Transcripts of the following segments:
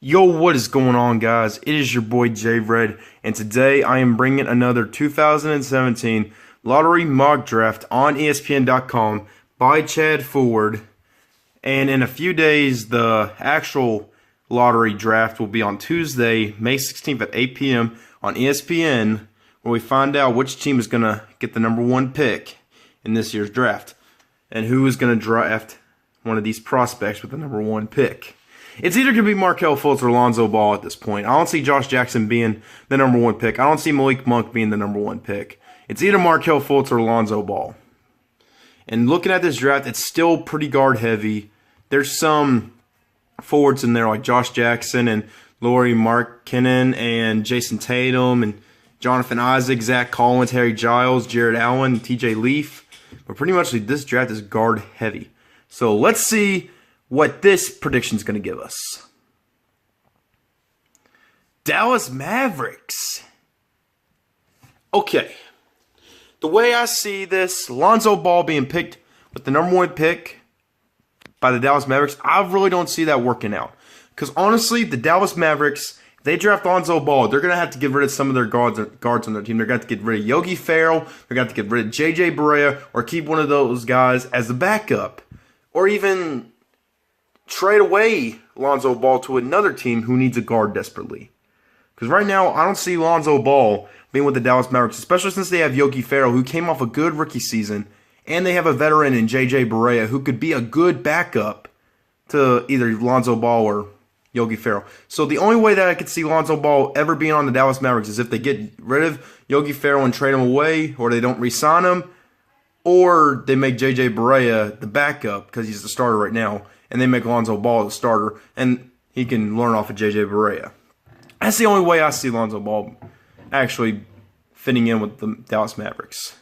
Yo, what is going on, guys? It is your boy J Red, and today I am bringing another 2017 lottery mock draft on ESPN.com by Chad Ford. And in a few days, the actual lottery draft will be on Tuesday, May 16th at 8 p.m. on ESPN, where we find out which team is going to get the number one pick in this year's draft and who is going to draft one of these prospects with the number one pick. It's either going to be Markelle Fultz or Lonzo Ball at this point. I don't see Josh Jackson being the number one pick. I don't see Malik Monk being the number one pick. It's either Markelle Fultz or Lonzo Ball. And looking at this draft, it's still pretty guard heavy. There's some forwards in there like Josh Jackson and Lauri Markkanen and Jason Tatum and Jonathan Isaac, Zach Collins, Harry Giles, Jared Allen, TJ Leaf. But pretty much this draft is guard heavy. So let's see what this prediction is going to give us. Dallas Mavericks. Okay. The way I see this, Lonzo Ball being picked with the number one pick by the Dallas Mavericks, I really don't see that working out. Because honestly, the Dallas Mavericks, if they draft Lonzo Ball, they're going to have to get rid of some of their guards on their team. They're going to have to get rid of Yogi Ferrell. They're going to have to get rid of JJ Barea or keep one of those guys as the backup. Or even trade away Lonzo Ball to another team who needs a guard desperately. Because right now, I don't see Lonzo Ball being with the Dallas Mavericks, especially since they have Yogi Ferrell, who came off a good rookie season, and they have a veteran in JJ Barea, who could be a good backup to either Lonzo Ball or Yogi Ferrell. So the only way that I could see Lonzo Ball ever being on the Dallas Mavericks is if they get rid of Yogi Ferrell and trade him away, or they don't re-sign him, or they make JJ Barea the backup, because he's the starter right now, and they make Lonzo Ball the starter, and he can learn off of JJ Barea. That's the only way I see Lonzo Ball actually fitting in with the Dallas Mavericks.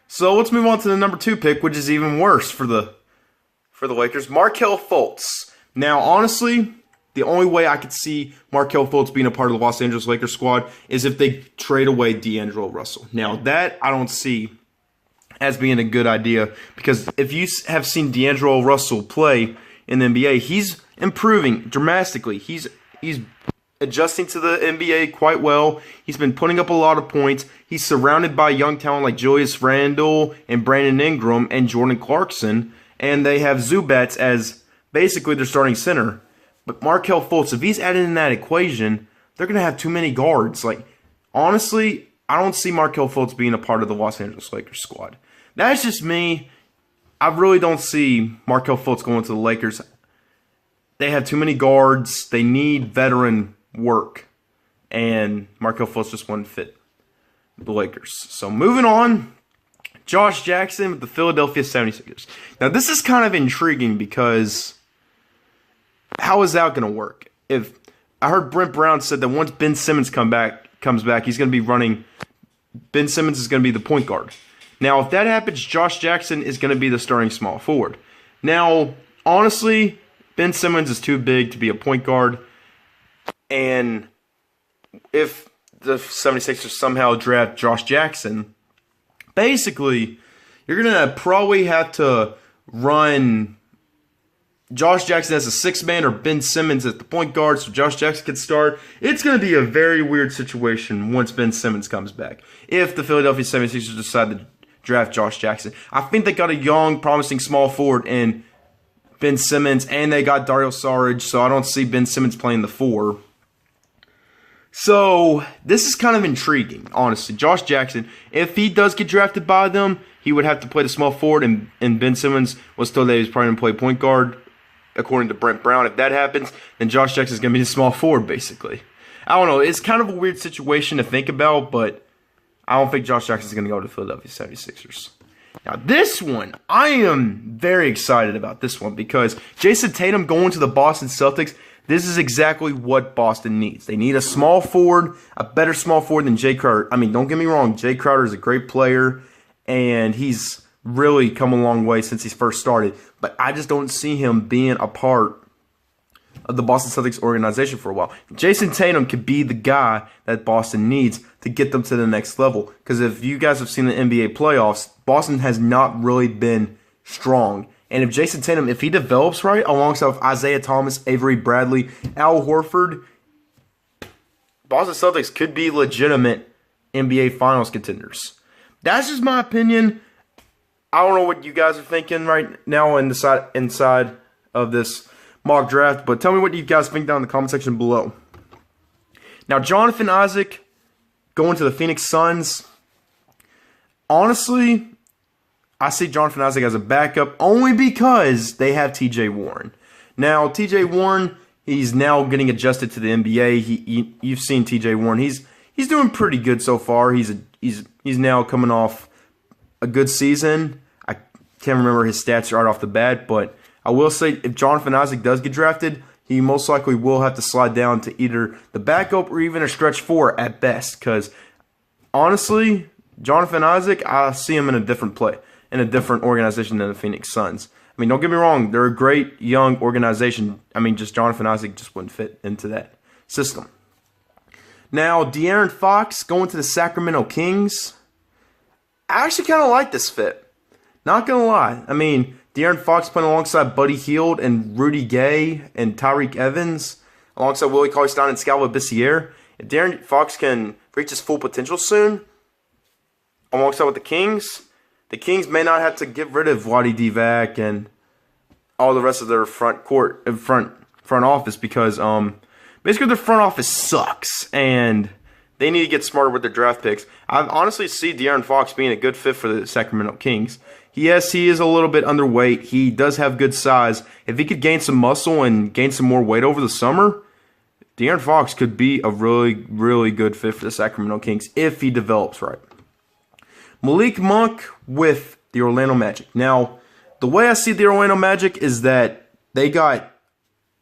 So let's move on to the number two pick, which is even worse for the Lakers, Markelle Fultz. Now, honestly, the only way I could see Markelle Fultz being a part of the Los Angeles Lakers squad is if they trade away D'Angelo Russell. Now, that I don't see as being a good idea, because if you have seen D'Angelo Russell play in the NBA, he's improving dramatically. He's adjusting to the NBA quite well. He's been putting up a lot of points. He's surrounded by young talent like Julius Randle and Brandon Ingram and Jordan Clarkson, and they have Zubats as basically their starting center. But Markelle Fultz, if he's added in that equation, they're going to have too many guards. Like, honestly, I don't see Markelle Fultz being a part of the Los Angeles Lakers squad. That's just me. I really don't see Markelle Fultz going to the Lakers. They have too many guards. They need veteran work. And Markelle Fultz just wouldn't fit the Lakers. So moving on, Josh Jackson with the Philadelphia 76ers. Now this is kind of intriguing because how is that going to work? If I heard Brent Brown said that once Ben Simmons comes back, he's going to be running. Ben Simmons is going to be the point guard. Now, if that happens, Josh Jackson is going to be the starting small forward. Now, honestly, Ben Simmons is too big to be a point guard. And if the 76ers somehow draft Josh Jackson, basically, you're going to probably have to run Josh Jackson as a sixth man or Ben Simmons as the point guard so Josh Jackson can start. It's going to be a very weird situation once Ben Simmons comes back. If the Philadelphia 76ers decide to draft Josh Jackson, I think they got a young, promising small forward in Ben Simmons, and they got Dario Saric, so I don't see Ben Simmons playing the four. So this is kind of intriguing, honestly. Josh Jackson, if he does get drafted by them, he would have to play the small forward, and Ben Simmons was told that he was probably going to play point guard, according to Brent Brown. If that happens, then Josh Jackson is going to be the small forward, basically. I don't know. It's kind of a weird situation to think about, but I don't think Josh Jackson is going to go to the Philadelphia 76ers. Now, this one, I am very excited about this one because Jason Tatum going to the Boston Celtics, this is exactly what Boston needs. They need a small forward, a better small forward than Jay Crowder. I mean, don't get me wrong, Jay Crowder is a great player, and he's really come a long way since he's first started. But I just don't see him being a part of the Boston Celtics organization for a while. Jason Tatum could be the guy that Boston needs to get them to the next level. Because if you guys have seen the NBA playoffs, Boston has not really been strong. And if Jason Tatum, if he develops right, alongside with Isaiah Thomas, Avery Bradley, Al Horford, Boston Celtics could be legitimate NBA Finals contenders. That's just my opinion. I don't know what you guys are thinking right now inside of this mock draft, but tell me what you guys think down in the comment section below. Now, Jonathan Isaac going to the Phoenix Suns. Honestly, I see Jonathan Isaac as a backup only because they have T.J. Warren. Now, T.J. Warren, he's now getting adjusted to the NBA. You've seen T.J. Warren. He's doing pretty good so far. He's now coming off a good season. I can't remember his stats right off the bat, but I will say if Jonathan Isaac does get drafted, he most likely will have to slide down to either the backup or even a stretch 4 at best. Because honestly, Jonathan Isaac, I see him in a different organization than the Phoenix Suns. I mean, don't get me wrong, they're a great young organization. I mean, just Jonathan Isaac just wouldn't fit into that system. Now, De'Aaron Fox going to the Sacramento Kings. I actually kind of like this fit. Not going to lie. I mean, De'Aaron Fox playing alongside Buddy Hield and Rudy Gay and Tyreek Evans, alongside Willie Cauley-Stein and Scalva Bissiere. If De'Aaron Fox can reach his full potential soon, alongside with the Kings may not have to get rid of Vlade Divac and all the rest of their front office because basically their front office sucks and they need to get smarter with their draft picks. I honestly see De'Aaron Fox being a good fit for the Sacramento Kings. Yes, he is a little bit underweight. He does have good size. If he could gain some muscle and gain some more weight over the summer, De'Aaron Fox could be a really, really good fit for the Sacramento Kings if he develops right. Malik Monk with the Orlando Magic. Now, the way I see the Orlando Magic is that they got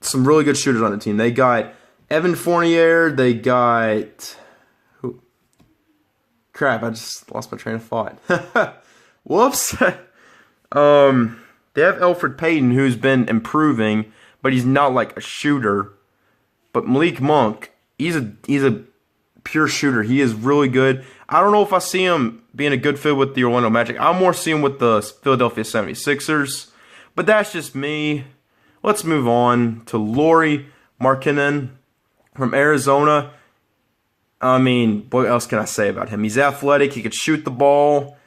some really good shooters on the team. They got Evan Fournier. They got... Crap, I just lost my train of thought. Whoops. They have Elfrid Payton, who's been improving, but he's not like a shooter. But Malik Monk, he's a pure shooter. He is really good. I don't know if I see him being a good fit with the Orlando Magic. I more see him with the Philadelphia 76ers. But that's just me. Let's move on to Lauri Markkanen from Arizona. I mean, what else can I say about him? He's athletic. He could shoot the ball.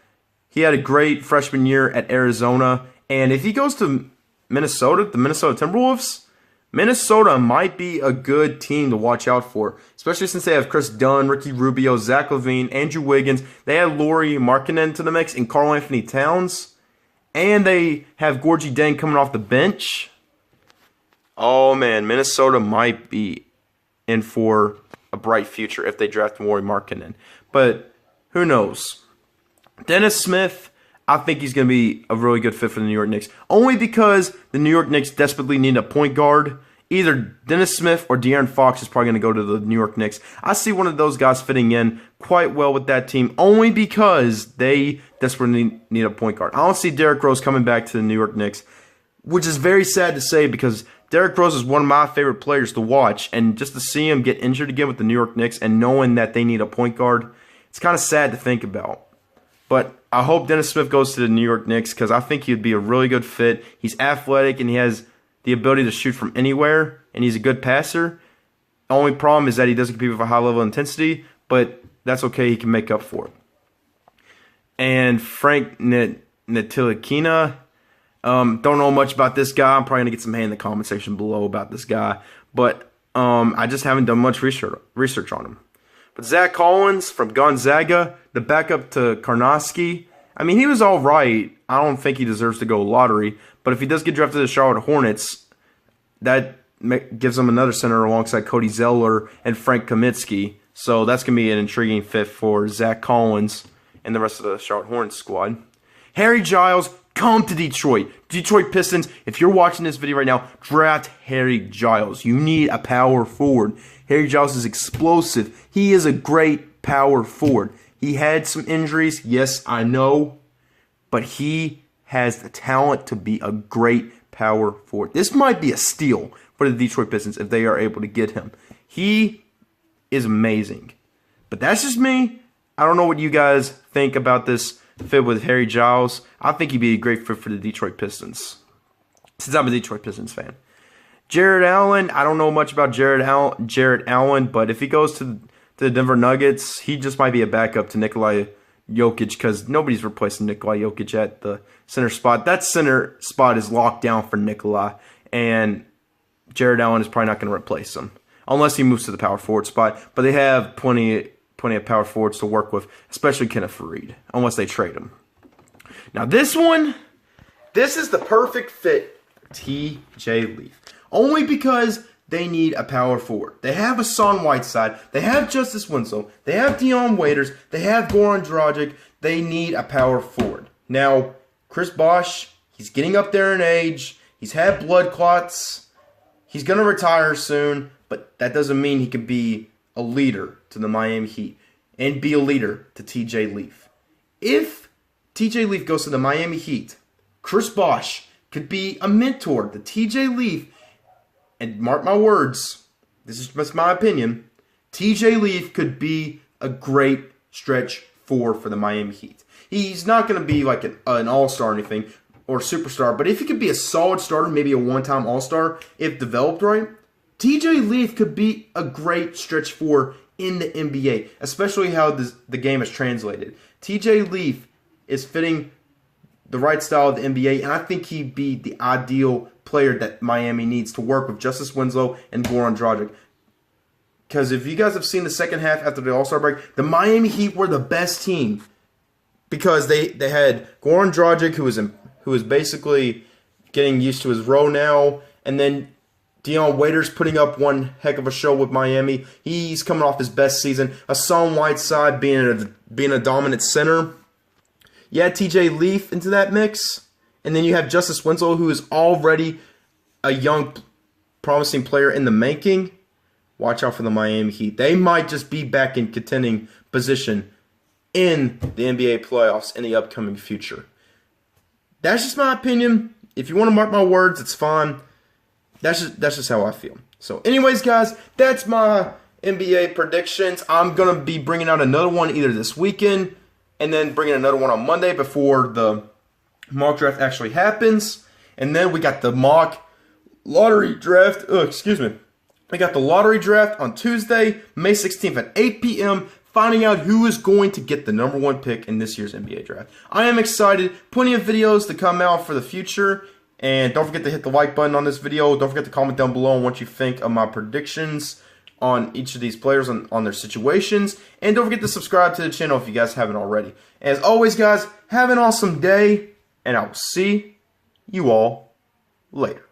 He had a great freshman year at Arizona. And if he goes to Minnesota, the Minnesota Timberwolves, Minnesota might be a good team to watch out for, especially since they have Chris Dunn, Ricky Rubio, Zach LaVine, Andrew Wiggins. They add Lauri Markkanen to the mix and Karl Anthony Towns. And they have Gorgie Deng coming off the bench. Oh, man, Minnesota might be in for a bright future if they draft Lauri Markkanen. But who knows? Dennis Smith, I think he's going to be a really good fit for the New York Knicks. Only because the New York Knicks desperately need a point guard. Either Dennis Smith or De'Aaron Fox is probably going to go to the New York Knicks. I see one of those guys fitting in quite well with that team only because they desperately need a point guard. I don't see Derrick Rose coming back to the New York Knicks, which is very sad to say because Derrick Rose is one of my favorite players to watch. And just to see him get injured again with the New York Knicks and knowing that they need a point guard, it's kind of sad to think about. But I hope Dennis Smith goes to the New York Knicks because I think he'd be a really good fit. He's athletic and he has the ability to shoot from anywhere, and he's a good passer. The only problem is that he doesn't compete with a high level of intensity, but that's okay. He can make up for it. And Frank Ntilikina, don't know much about this guy. I'm probably going to get some hate in the comment section below about this guy, but I just haven't done much research on him. But Zach Collins from Gonzaga, the backup to Karnowski, I mean, he was all right. I don't think he deserves to go lottery. But if he does get drafted to the Charlotte Hornets, that gives him another center alongside Cody Zeller and Frank Kaminsky. So that's going to be an intriguing fit for Zach Collins and the rest of the Charlotte Hornets squad. Harry Giles, come to Detroit. Detroit Pistons, if you're watching this video right now, draft Harry Giles. You need a power forward. Harry Giles is explosive. He is a great power forward. He had some injuries, yes, I know, but he has the talent to be a great power forward. This might be a steal for the Detroit Pistons if they are able to get him. He is amazing. But that's just me. I don't know what you guys think about this fit with Harry Giles. I think he'd be a great fit for the Detroit Pistons. since I'm a Detroit Pistons fan. Jared Allen, I don't know much about Jared Allen, but if he goes to the Denver Nuggets, he just might be a backup to Nikola Jokic because nobody's replacing Nikola Jokic at the center spot. That center spot is locked down for Nikola, and Jared Allen is probably not going to replace him unless he moves to the power forward spot. But they have plenty of power forwards to work with, especially Kenneth Faried, unless they trade him. Now this is the perfect fit for T.J. Leaf. Only because they need a power forward. They have Hassan Whiteside. They have Justice Winslow. They have Dion Waiters. They have Goran Dragic. They need a power forward. Now, Chris Bosh, he's getting up there in age. He's had blood clots. He's going to retire soon, but that doesn't mean he can be a leader to the Miami Heat and be a leader to T.J. Leaf. If T.J. Leaf goes to the Miami Heat, Chris Bosh could be a mentor to T.J. Leaf. And mark my words, this is just my opinion, T.J. Leaf could be a great stretch four for the Miami Heat. He's not going to be like an all-star or anything, or superstar, but if he could be a solid starter, maybe a one-time all-star, if developed right, T.J. Leaf could be a great stretch four in the NBA, especially how the game is translated. T.J. Leaf is fitting the right style of the NBA, and I think he'd be the ideal player that Miami needs to work with Justice Winslow and Goran Dragic. Because if you guys have seen the second half after the All-Star break, the Miami Heat were the best team because they had Goran Dragic, who was basically getting used to his role now, and then Dion Waiters putting up one heck of a show with Miami. He's coming off his best season. Hassan Whiteside being a dominant center. You add T.J. Leaf into that mix, and then you have Justice Winslow, who is already a young, promising player in the making. Watch out for the Miami Heat. They might just be back in contending position in the NBA playoffs in the upcoming future. That's just my opinion. If you want to mark my words, it's fine. That's just how I feel. So anyways, guys, that's my NBA predictions. I'm going to be bringing out another one either this weekend and then bringing another one on Monday before the mock draft actually happens. And then we got the mock lottery draft. We got the lottery draft on Tuesday, May 16th at 8 p.m., finding out who is going to get the number one pick in this year's NBA draft. I am excited. Plenty of videos to come out for the future. And don't forget to hit the like button on this video. Don't forget to comment down below on what you think of my predictions on each of these players on their situations. And don't forget to subscribe to the channel if you guys haven't already. As always, guys, have an awesome day. And I will see you all later.